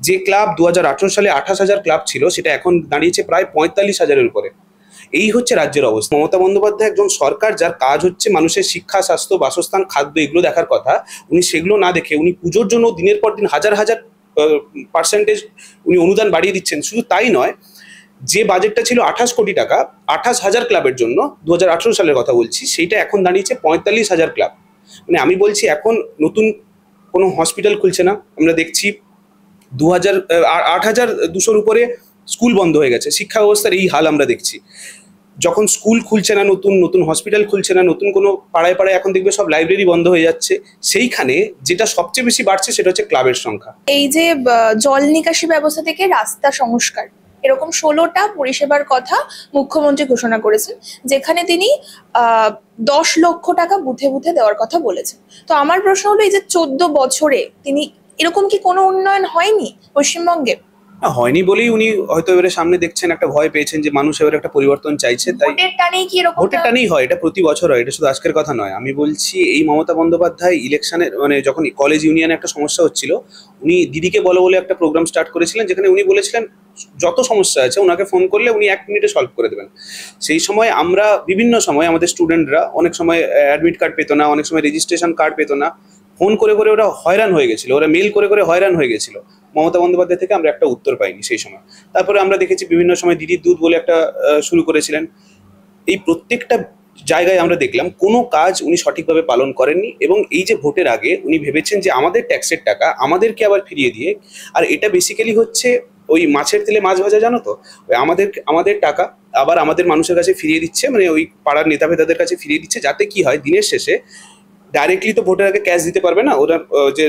যে ক্লাব 2018 সালে 28,000 ক্লাব ছিল, সেটা এখন দাঁড়িয়েছে প্রায় 45,000-এর উপরে। এই হচ্ছে রাজ্যের অবস্থা। মমতা বন্দ্যোপাধ্যায় একজন সরকার, যার কাজ হচ্ছে মানুষের শিক্ষা, স্বাস্থ্য, বাসস্থান, খাদ্য এগুলো দেখার কথা। উনি সেগুলো না দেখে উনি পুজোর জন্য দিনের পর দিন হাজার হাজার পার্সেন্টেজ উনি অনুদান বাড়িয়ে দিচ্ছেন। শুধু তাই নয়, যে বাজেটটা ছিল 28 কোটি টাকা 28,000 ক্লাবের জন্য, 2018 সালের কথা বলছি, সেইটা এখন দাঁড়িয়েছে 45,000 ক্লাব। মানে আমি বলছি, এখন নতুন কোনো হসপিটাল খুলছে না। আমরা দেখছি 8,200-র উপরে স্কুল বন্ধ হয়ে গেছে। শিক্ষা ব্যবস্থার এই হাল আমরা দেখছি। যখন স্কুল খুলছে না, নতুন নতুন হসপিটাল খুলছে না, নতুন কোনো পাড়ায় পাড়ায় এখন দেখবে সব লাইব্রেরি বন্ধ হয়ে যাচ্ছে। সেইখানে যেটা সবচেয়ে বেশি বাড়ছে সেটা হচ্ছে ক্লাবের সংখ্যা। এই যে জল নিকাশি ব্যবস্থা থেকে রাস্তা সংস্কার, এরকম 16টা পরিষেবার কথা মুখ্যমন্ত্রী ঘোষণা করেছেন, যেখানে তিনি 10 লক্ষ টাকা বুথে বুথে দেওয়ার কথা বলেছেন। তো আমার প্রশ্ন হলো, এই যে 14 বছরে তিনি এরকম কি কোনো উন্নয়ন হয়নি পশ্চিমবঙ্গে? হয়নি বলেই উনি হয়তো এবারে সামনে দেখছেন, একটা ভয় পেয়েছেন যে মানুষ এবারে একটা পরিবর্তন চাইছে। তাই ভোটের টানেই কি এরকম? ভোটের টানেই হয়, এটা প্রতি বছর হয়, এটা শুধু আজকের কথা নয়। আমি বলছি, এই মমতা বন্দ্যোপাধ্যায় ইলেকশনের মানে যখন কলেজ ইউনিয়নে একটা সমস্যা হচ্ছিল, উনি দিদিকে বলো বলে একটা প্রোগ্রাম স্টার্ট করেছিলেন, যেখানে উনি বলেছিলেন যত সমস্যা আছে ওনাকে ফোন করলে উনি 1 মিনিটে সলভ করে দেবেন। সেই সময় আমরা বিভিন্ন সময় আমাদের স্টুডেন্টরা অনেক সময় অ্যাডমিট কার্ড পেতো না, অনেক সময় রেজিস্ট্রেশন কার্ড পেতো না। ফোন করে করে ওরা হয়রান হয়ে গেছিল, ওরা মেল করে করে হয়রান হয়ে গেছিল। মমতা বন্দ্যোপাধ্যায় থেকে আমরা একটা উত্তর পাইনি সেই সময়। তারপরে আমরা দেখেছি বিভিন্ন সময় দিদির দুধ বলে একটা শুরু করেছিলেন। এই প্রত্যেকটা জায়গায় আমরা দেখলাম কোনো কাজ উনি সঠিকভাবে পালন করেননি। এবং এই যে ভোটের আগে উনি ভেবেছেন যে আমাদের ট্যাক্সের টাকা আমাদেরকে আবার ফিরিয়ে দিয়ে, আর এটা বেসিক্যালি হচ্ছে ওই মাছের তেলে মাছ ভাজা, জানো তো, ওই আমাদের টাকা আবার আমাদের মানুষের কাছে ফিরিয়ে দিচ্ছে, মানে ওই পাড়ার নেতা ভেতাদের কাছে ফিরিয়ে দিচ্ছে, যাতে কি হয় দিনের শেষে ডাইরেক্টলি তো ভোটের আগে ক্যাশ দিতে পারবে না ওরা। যে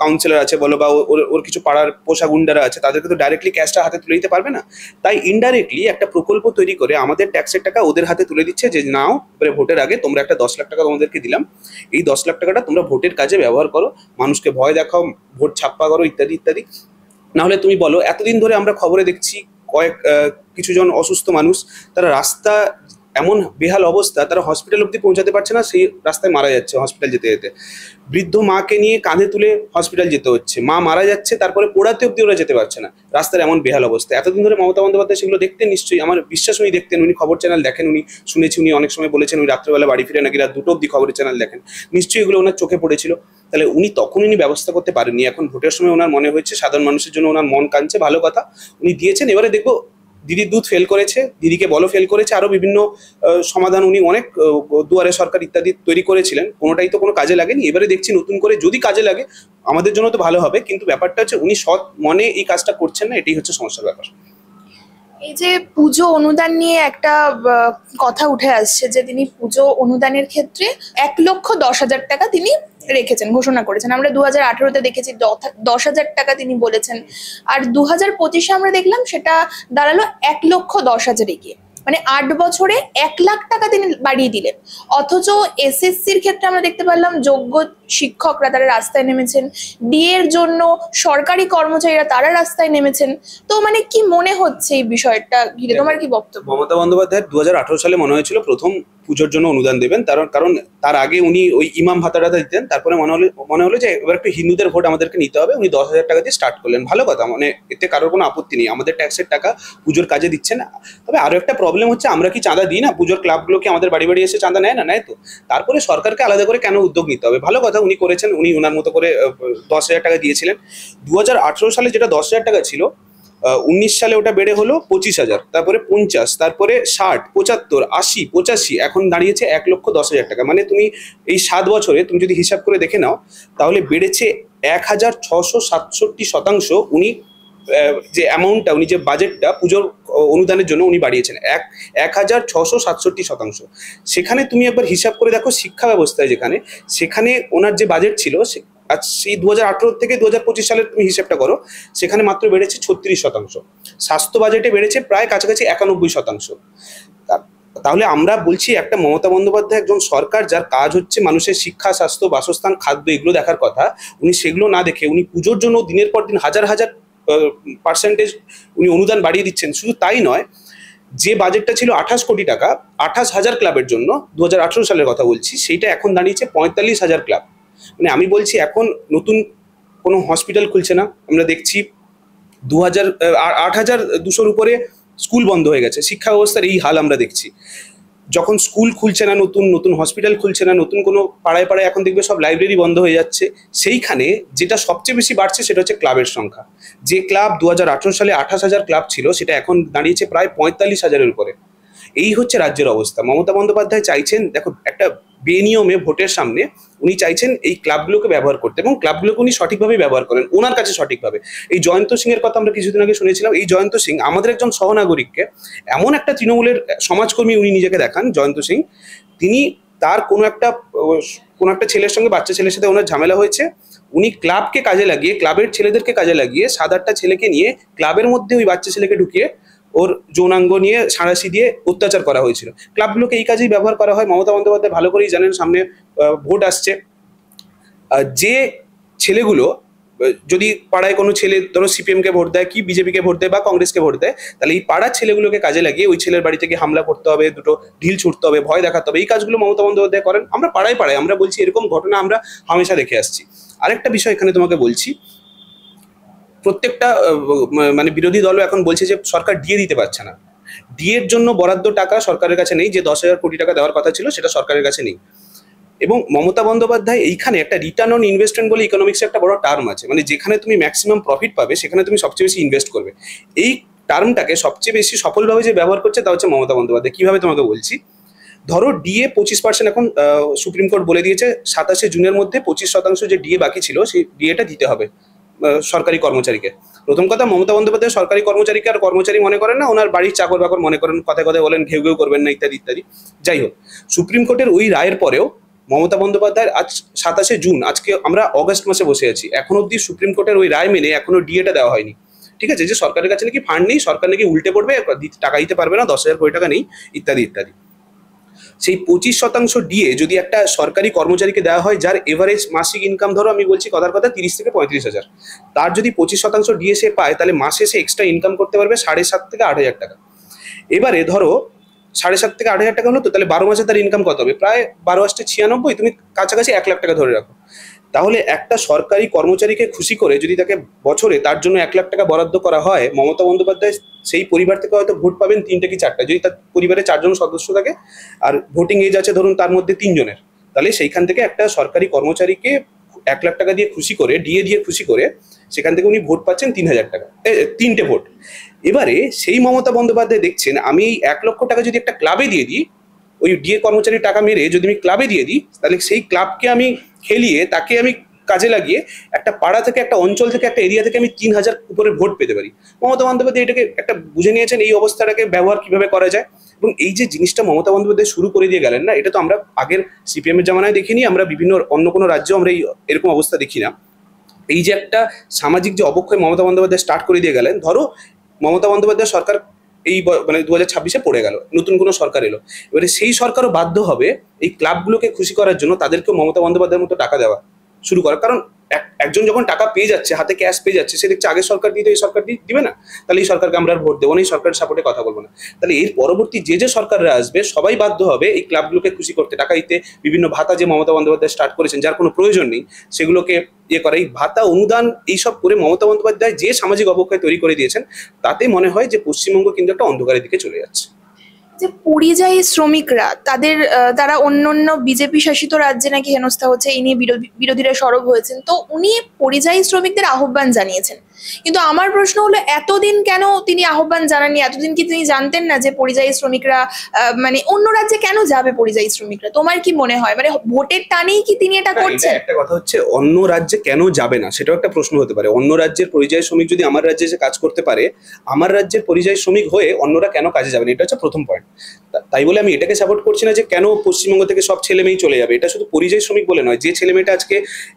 কাউন্সিলর আছে বলো বা ওর কিছু পাড়ার পোষা গুন্ডারা আছে, তাদেরকে তো ডাইরেক্টলি ক্যাশটা হাতে তুলে দিতে পারবে না। তাই ইনডাইরেক্টলি একটা প্রকল্প তৈরি করে আমাদের ট্যাক্সের টাকা ওদের হাতে তুলে দিচ্ছে, যে নাও এবারে ভোটের আগে তোমরা একটা 10 লাখ টাকা তোমাদেরকে দিলাম, এই 10 লাখ টাকাটা তোমরা ভোটের কাজে ব্যবহার করো, মানুষকে ভয় দেখাও, ভোট ছাপ্পা করো, ইত্যাদি ইত্যাদি। নাহলে তুমি বলো, এতদিন ধরে আমরা খবরে দেখছি কিছুজন অসুস্থ মানুষ, তারা রাস্তা এমন বেহাল অবস্থা, তারা হসপিটাল অব্দি পৌঁছাতে পারছে না, সেই রাস্তায় মারা যাচ্ছে হসপিটাল যেতে যেতে। বৃদ্ধ মাকে নিয়ে কাঁধে তুলে হসপিটাল যেতে হচ্ছে, মা মারা যাচ্ছে, তারপরে পোড়াতে অব্দি ওরা যেতে পারছে না, রাস্তার এমন বেহাল অবস্থা। এতদিন ধরে মমতা বন্দ্যোপাধ্যায় সেগুলো দেখতেন নিশ্চয়ই, আমার বিশ্বাস উনি দেখতেন, উনি খবর চ্যানেল দেখেন, উনি শুনেছি উনি অনেক সময় বলেছেন উনি রাত্রেবেলা বাড়ি ফিরে নাকি রাত 2টো অব্দি খবরের চ্যানেল দেখেন। নিশ্চয়ই এগুলো ওনার চোখে পড়েছিল। তাহলে উনি তখন ব্যবস্থা করতে পারেননি। এখন ভোটের সময় ওনার মনে হয়েছে সাধারণ মানুষের জন্য ওনার মন কাঁদছে, ভালো কথা, উনি দিয়েছেন। এবারে দেখবো দিদির দুধ ফেল করেছে, দিদিকে বলো ফেল করেছে, আরো বিভিন্ন সমাধান উনি অনেক দুয়ারে সরকার ইত্যাদি তৈরি করেছিলেন, কোনোটাই তো কোনো কাজে লাগেনি। এবারে দেখছি নতুন করে যদি কাজে লাগে আমাদের জন্য তো ভালো হবে, কিন্তু ব্যাপারটা হচ্ছে উনি সৎ মনে এই কাজটা করছেন না, এটাই হচ্ছে সমস্যার ব্যাপার। এই যে পুজো অনুদান নিয়ে একটা কথা উঠে আসছে, যে তিনি পুজো অনুদানের ক্ষেত্রে 1,10,000 টাকা তিনি রেখেছেন, ঘোষণা করেছেন। আমরা 2018-তে দেখেছি 10,000 টাকা তিনি বলেছেন, আর 2025-এ আমরা দেখলাম সেটা দাঁড়ালো 1,10,000 গিয়ে, মানে 8 বছরে 1 লাখ টাকা তিনি বাড়িয়ে দিলেন। অথচ এসএসসির ক্ষেত্রে আমরা দেখতে পারলাম যোগ্য শিক্ষকরা তারা রাস্তায় নেমেছেন, ডিএর জন্য সরকারি কর্মচারীরা তারা রাস্তায় নেমেছেন। তো মানে কি মনে হচ্ছে এই বিষয়টা ঘিরে, তোমার কি বক্তব্য? মমতা বন্দ্যোপাধ্যায় 2018 সালে মনে হয়েছিল প্রথম পুজোর জন্য অনুদান দেবেন, কারণ তার আগে উনি ওই ইমাম ভাতাটা দিতেন। তারপরে মনে হলো যে এবার একটু হিন্দুদের ভোট আমাদেরকে নিতে হবে, উনি 10,000 টাকা দিয়ে স্টার্ট করলেন। ভালো কথা, মানে এতে কারোর কোনো আপত্তি নেই, আমাদের ট্যাক্সের টাকা পুজোর কাজে দিচ্ছেন। তবে আরো একটা প্রবলেম হচ্ছে, আমরা কি চাঁদা দিই না? পুজোর ক্লাবগুলো কি আমাদের বাড়ি বাড়ি এসে চাঁদা নেয় না? নেয় তো। তারপরে সরকারকে আলাদা করে কেন উদ্যোগ নিতে হবে? ভালো কথা, উনি করেছেন, উনি ওনার মতো করে 10,000 টাকা দিয়েছিলেন। 2018 সালে যেটা 10,000 টাকা ছিল, 19 সালে ওটা বেড়ে হলো 25,000, তারপরে 50, তারপরে 60, 75, 80, 85, এখন দাঁড়িয়েছে 1,10,000 টাকা। মানে তুমি এই 7 বছরে তুমি যদি হিসাব করে দেখে নাও, তাহলে বেড়েছে 1,667%। উনি যে অ্যামাউন্টটা, উনি যে বাজেটটা পুজোর অনুদানের জন্য উনি বাড়িয়েছেন 1,667%। সেখানে তুমি একবার হিসাব করে দেখো, শিক্ষা ব্যবস্থায় সেখানে ওনার যে বাজেট ছিল, আজ সেই 2018 থেকে 2025 সালের তুমি হিসেবটা করো, সেখানে মাত্র বেড়েছে 36%। স্বাস্থ্য বাজেটে বেড়েছে প্রায় কাছাকাছি 91%। তাহলে আমরা বলছি, একটা মমতা বন্দ্যোপাধ্যায় একজন সরকার, যার কাজ হচ্ছে মানুষের শিক্ষা, স্বাস্থ্য, বাসস্থান, খাদ্য এগুলো দেখার কথা। উনি সেগুলো না দেখে উনি পুজোর জন্য দিনের পর দিন হাজার হাজার পার্সেন্টেজ উনি অনুদান বাড়িয়ে দিচ্ছেন। শুধু তাই নয়, যে বাজেটটা ছিল 28 কোটি টাকা 28,000 ক্লাবের জন্য, 2018 সালের কথা বলছি, সেইটা এখন দাঁড়িয়েছে 45,000 ক্লাব। মানে আমি বলছি, এখন নতুন কোনো হসপিটাল খুলছে না। আমরা দেখছি 8,200-র উপরে স্কুল বন্ধ হয়ে গেছে। শিক্ষা ব্যবস্থার এই হাল আমরা দেখছি। যখন স্কুল খুলছে না, নতুন নতুন হসপিটাল খুলছে না, নতুন কোনো পাড়ায় পাড়ায় এখন দেখবে সব লাইব্রেরি বন্ধ হয়ে যাচ্ছে, সেইখানে যেটা সবচেয়ে বেশি বাড়ছে সেটা হচ্ছে ক্লাবের সংখ্যা। যে ক্লাব 2018 সালে 28,000 ক্লাব ছিল, সেটা এখন দাঁড়িয়েছে প্রায় 45,000-এর উপরে। এই হচ্ছে রাজ্যের অবস্থা। মমতা বন্দ্যোপাধ্যায় চাইছেন, দেখো, একটা বেনিয়মে ভোটের সামনে উনি চাইছেন এই ক্লাবগুলোকে ব্যবহার করতে, এবং ক্লাবগুলোকে উনি সঠিকভাবে ব্যবহার করেন, ওনার কাছে সঠিকভাবে। এই জয়ন্ত সিং এর কথা আমরা কিছুদিন আগে শুনেছিলাম। এই জয়ন্ত সিং আমাদের একজন সহনাগরিককে, এমন একটা তৃণমূলের সমাজকর্মী উনি নিজেকে দেখান, জয়ন্ত সিং। তিনি তার কোনো একটা ছেলের সঙ্গে, বাচ্চা ছেলের সাথে ওনার ঝামেলা হয়েছে, উনি ক্লাবকে কাজে লাগিয়ে, ক্লাবের ছেলেদেরকে কাজে লাগিয়ে 7-8টা ছেলেকে নিয়ে ক্লাবের মধ্যে ওই বাচ্চা ছেলেকে ঢুকিয়ে ওর যৌনাঙ্গ নিয়ে সাঁড়াশি দিয়ে অত্যাচার করা হয়েছিল। ক্লাবগুলোকে এই কাজেই ব্যবহার করা হয়। মমতা বন্দ্যোপাধ্যায় ভালো করেই জানেন, সামনে ভোট আসছে। যে ছেলেগুলো, যদি পাড়ায় কোনো ছেলে ধরো সিপিএম কে ভোট দেয়, কি বিজেপিকে ভোট দেয় বা কংগ্রেসকে ভোট দেয়, তাহলে এই পাড়ার ছেলেগুলোকে কাজে লাগিয়ে ওই ছেলের বাড়ি থেকে হামলা করতে হবে, দুটো ঢিল ছুটতে হবে, ভয় দেখাতে হবে। এই কাজগুলো মমতা বন্দ্যোপাধ্যায় করেন। আমরা পাড়ায় পাড়ায় আমরা বলছি, এরকম ঘটনা আমরা হামেশা দেখে আসছি। আরেকটা বিষয় এখানে তোমাকে বলছি, প্রত্যেকটা মানে বিরোধী দলও এখন বলছে যে সরকার ডিএ দিতে পারছে না। ডিএর জন্য বরাদ্দ টাকা সরকারের কাছে নেই। যে 10,000 কোটি টাকা দেওয়ার কথা ছিল, সেটা সরকারের কাছে নেই। এবং মমতা বন্দ্যোপাধ্যায় এইখানে একটা রিটার্ন অন ইনভেস্টমেন্ট বলে ইকোনমিক্সে একটা বড় টার্ম আছে, মানে যেখানে তুমি ম্যাক্সিমাম প্রফিট পাবে সেখানে তুমি সবচেয়ে বেশি ইনভেস্ট করবে। এই টার্মটাকে সবচেয়ে বেশি সফলভাবে যে ব্যবহার করছে তা হচ্ছে মমতা বন্দ্যোপাধ্যায়। কিভাবে তোমাকে বলছি, ধরো ডিএ 25% এখন সুপ্রিম কোর্ট বলে দিয়েছে 27শে জুনের মধ্যে 25% যে ডিএ বাকি ছিল সেই ডিএটা দিতে হবে সরকারি কর্মচারীকে। প্রথম কথা, মমতা বন্দ্যোপাধ্যায় সরকারি কর্মচারীকে আর কর্মচারী মনে করেন না, ওনার বাড়ির চাকর বাকর মনে করেন, কথায় কথায় বলেন ঘেউ ঘেউ করবেন না, ইত্যাদি ইত্যাদি। যাই হোক, সুপ্রিম কোর্টের ওই রায়ের পরেও মমতা বন্দ্যোপাধ্যায়ের আজ 27শে জুন, আজকে আমরা অগস্ট মাসে বসে আছি, এখন অব্দি সুপ্রিম কোর্টের ওই রায় মেনে এখনো ডিএটা দেওয়া হয়নি। ঠিক আছে, যে সরকারের কাছে নাকি ফান্ড নেই, সরকার নাকি উল্টে পড়বে, টাকা দিতে পারবে না, 10,000 কোটি টাকা নেই, ইত্যাদি ইত্যাদি। সেই 25% ডিএ যদি একটা সরকারি কর্মচারীকে দেওয়া হয়, যার এভারেজ মাসিক ইনকাম, ধরো আমি বলছি কথার কথা 30 থেকে 35,000, তার যদি 25% ডিএ সে পায়, তাহলে মাসে সে এক্সট্রা ইনকাম করতে পারবে 7.5 থেকে 8,000 টাকা। এবারে ধরো 7.5 থেকে 8,000 টাকা হলো, তো তাহলে 12 মাসে তার ইনকাম কত হবে? প্রায় 12×8 = 96, তুমি কাছাকাছি 1 লাখ টাকা ধরে রাখো। তাহলে একটা সরকারি কর্মচারীকে খুশি করে যদি তাকে বছরে তার জন্য 1 লাখ টাকা বরাদ্দ করা হয়, মমতা বন্দ্যোপাধ্যায় সেই পরিবার থেকে হয়তো ভোট পাবেন 3টে কি 4টা, যদি তার পরিবারে 4 জন সদস্য থাকে আর ভোটিং এজ আছে ধরুন তার মধ্যে 3 জনের, তাহলে সেইখান থেকে একটা সরকারি কর্মচারীকে 1 লাখ টাকা দিয়ে খুশি করে, ডিএ দিয়ে খুশি করে, সেখান থেকে উনি ভোট পাচ্ছেন 3,000 টাকা, 3টে ভোট। এবারে সেই মমতা বন্দ্যোপাধ্যায় দেখছেন, আমি এই 1 লক্ষ টাকা যদি একটা ক্লাবে দিয়ে দিই, ওই ডিএ কর্মচারীর টাকা মেরে যদি আমি ক্লাবে দিয়ে দিই, তাহলে সেই ক্লাবকে আমি খেলিয়ে, তাকে আমি কাজে লাগিয়ে একটা পাড়া থেকে, একটা অঞ্চল থেকে, একটা এরিয়া থেকে আমি 3,000 উপরে ভোট পেতে পারি। মমতা বন্দ্যোপাধ্যায় এটাকে একটা বুঝে নিয়েছেন, এই অবস্থাটাকে ব্যবহার কিভাবে করা যায়। এবং এই যে জিনিসটা মমতা বন্দ্যোপাধ্যায় শুরু করে দিয়ে গেলেন না, এটা তো আমরা আগের সিপিএম এর জামানায় দেখিনি, আমরা বিভিন্ন অন্য কোনো রাজ্যেও আমরা এরকম অবস্থা দেখি না। এই যে একটা সামাজিক যে অবক্ষয় মমতা বন্দ্যোপাধ্যায় স্টার্ট করে দিয়ে গেলেন, ধরো মমতা বন্দ্যোপাধ্যায় সরকার এই মানে 2026-এ পড়ে গেল, নতুন কোনো সরকার এলো, এবারে সেই সরকারও বাধ্য হবে এই ক্লাবগুলোকে খুশি করার জন্য তাদেরকেও মমতা বন্দ্যোপাধ্যায়ের মতো টাকা দেওয়া শুরু করা। কারণ একজন যখন টাকা পেয়ে যাচ্ছে, হাতে ক্যাশ পেয়ে যাচ্ছে, সে দেখছে আগের সরকার দিতে এই সরকার দিবে না, তাহলে এই সরকারকে আমরা আর ভোট দেবো না, এই সরকারের সাপোর্টে কথা বলবো না। তাহলে এর পরবর্তী যে সরকাররা আসবে সবাই বাধ্য হবে এই ক্লাবগুলোকে খুশি করতে, টাকা দিতে। বিভিন্ন ভাতা যে মমতা বন্দ্যোপাধ্যায় স্টার্ট করেছেন, যার কোনো প্রয়োজন নেই, সেগুলোকে করে, এই ভাতা অনুদান এইসব করে মমতা বন্দ্যোপাধ্যায় যে সামাজিক অবক্ষয় তৈরি করে দিয়েছেন, তাতে মনে হয় যে পশ্চিমবঙ্গ কিন্তু একটা অন্ধকারের দিকে চলে যাচ্ছে। যে পরিযায়ী শ্রমিকরা তারা অন্যান্য বিজেপি শাসিত রাজ্যে নাকি হেনস্থা হচ্ছে, এই নিয়ে বিরোধীরা সরব হয়েছেন। তো উনি পরিযায়ী শ্রমিকদের আহ্বান জানিয়েছেন, কিন্তু আমার প্রশ্ন হলো এতদিন কেন তিনি আহ্বান জানাননি? এতদিন কি তিনি জানতেন না যে পরিযায়ী শ্রমিকরা মানে অন্য রাজ্যে কেন যাবে পরিযায়ী শ্রমিকরা? তোমার কি মনে হয়, মানে ভোটের টানেই কি তিনি এটা করছেন? একটা কথা হচ্ছে, অন্য রাজ্যে কেন যাবে না সেটাও একটা প্রশ্ন হতে পারে। অন্য রাজ্যের পরিযায়ী শ্রমিক যদি আমার রাজ্যে এসে কাজ করতে পারে, আমার রাজ্যের পরিযায়ী শ্রমিক হয়ে অন্যরা কেন কাজে যাবে না, এটা হচ্ছে প্রথম পয়েন্ট। তাই বলে আমি এটাকে সাপোর্ট করছি না যে কেন পশ্চিমবঙ্গ থেকে সব ছেলে মেয়েই চলে যাবে। এটা শুধু পরিযায়ী শ্রমিক বলে নয়, যে ছেলে মেয়েটা আজকে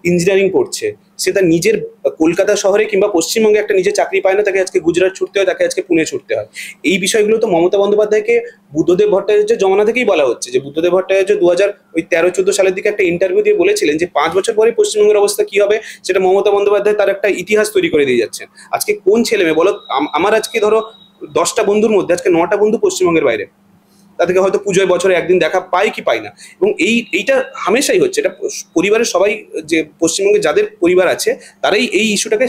ইঞ্জিনিয়ারিং পড়ছে, সে তার নিজের কলকাতা শহরে কিংবা পশ্চিমবঙ্গে একটা নিজের চাকরি পায় না, তাকে আজকে গুজরাট ছুটতে হয়, তাকে আজকে পুনে ছুটতে হয়। এই বিষয়গুলো তো মমতা বন্দ্যোপাধ্যায়কে বুদ্ধদেব ভট্টাচার্যের জমানা থেকেই বলা হচ্ছে, যে বুদ্ধদেব ভট্টাচার্য 2013-14 সালের দিকে একটা ইন্টারভিউ দিয়ে বলেছিলেন যে 5 বছর পরে পশ্চিমবঙ্গের অবস্থা কি হবে, সেটা মমতা বন্দ্যোপাধ্যায় তার একটা ইতিহাস তৈরি করে দিয়ে যাচ্ছেন। আজকে কোন ছেলে মেয়ে বলো, আমার আজকে ধরো 10টা বন্ধুর মধ্যে আজকে 9টা বন্ধু পশ্চিমবঙ্গের বাইরে, তাদেরকে হয়তো পুজোয় বছরে একদিন দেখা পাই কি পাই না। এবং এইটা হামেশাই হচ্ছে, এটা পরিবারের সবাই, যে পশ্চিমবঙ্গে যাদের পরিবার আছে তারাই এই ইস্যুটাকে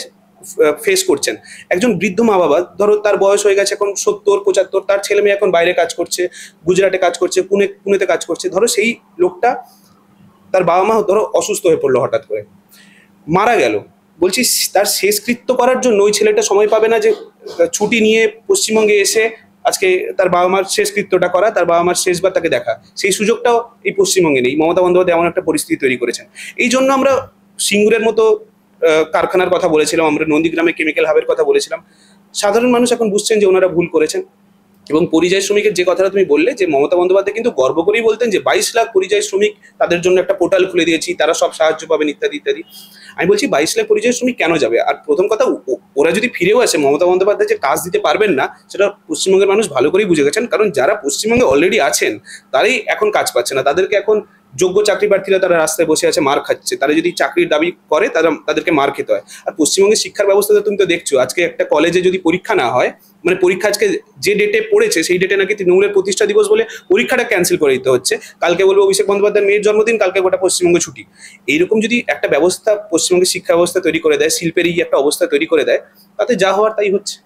ফেস করছেন। একজন বৃদ্ধ মা বাবা, ধরো তার বয়স হয়ে গেছে এখন 70-75, তার ছেলে মেয়ে এখন বাইরে কাজ করছে, গুজরাটে কাজ করছে, পুনেতে কাজ করছে। ধরো সেই লোকটা, তার বাবা মা ধরো অসুস্থ হয়ে পড়লো হঠাৎ করে, মারা গেল। বলছি তার শেষকৃত্য করার জন্য ওই ছেলেটা সময় পাবে না যে ছুটি নিয়ে পশ্চিমবঙ্গে এসে আজকে তার বাবা মার শেষকৃত্যটা করা, তার বাবা মার শেষবার তাকে দেখা। সেই সুযোগটাও এই পশ্চিমবঙ্গে নেই। মমতা বন্দ্যোপাধ্যায় এমন একটা পরিস্থিতি তৈরি করেছেন। এই জন্য আমরা সিঙ্গুরের মতো কারখানার কথা বলেছিলাম, আমরা নন্দীগ্রামে কেমিক্যাল হাবের কথা বলেছিলাম। সাধারণ মানুষ এখন বুঝছেন যে ওনারা ভুল করেছেন। এবং পরিযায়ী শ্রমিকের যে কথাটা তুমি বললে, যে মমতা বন্দ্যোপাধ্যায় কিন্তু গর্ব করেই বলতেন যে 22 লাখ পরিযায়ী শ্রমিক, তাদের জন্য একটা পোর্টাল খুলে দিয়েছি, তারা সব সাহায্য পাবেন ইত্যাদি ইত্যাদি। আমি বলছি 22 লাখ পরিযায়ী শ্রমিক কেন যাবে? আর প্রথম কথা, ওরা যদি ফিরেও আসে, মমতা বন্দ্যোপাধ্যায় যে কাজ দিতে পারবেন না সেটা পশ্চিমবঙ্গের মানুষ ভালো করেই বুঝে গেছেন। কারণ যারা পশ্চিমবঙ্গে অলরেডি আছেন তারাই এখন কাজ পাচ্ছে না। তাদেরকে এখন যোগ্য চাকরি প্রার্থীরা তারা রাস্তায় বসে আছে, মার খাচ্ছে। তারা যদি চাকরির দাবি করে তাদেরকে মার খেতে হয়। আর পশ্চিমবঙ্গের শিক্ষার ব্যবস্থাতে তুমি তো দেখছো, আজকে একটা কলেজে যদি পরীক্ষা না হয়, মানে পরীক্ষা আজকে যে ডেটে পড়েছে সেই ডেটে নাকি তৃণমূলের প্রতিষ্ঠা দিবস বলে পরীক্ষাটা ক্যান্সেল করে দিতে হচ্ছে। কালকে বলবো অভিষেক বন্দ্যোপাধ্যায়ের মেয়ের জন্মদিন, কালকে গোটা পশ্চিমবঙ্গে ছুটি। এইরকম যদি একটা ব্যবস্থা পশ্চিমবঙ্গের শিক্ষা ব্যবস্থা তৈরি করে দেয়, শিল্পের এই একটা অবস্থা তৈরি করে দেয়, তাতে যা হওয়ার তাই হচ্ছে।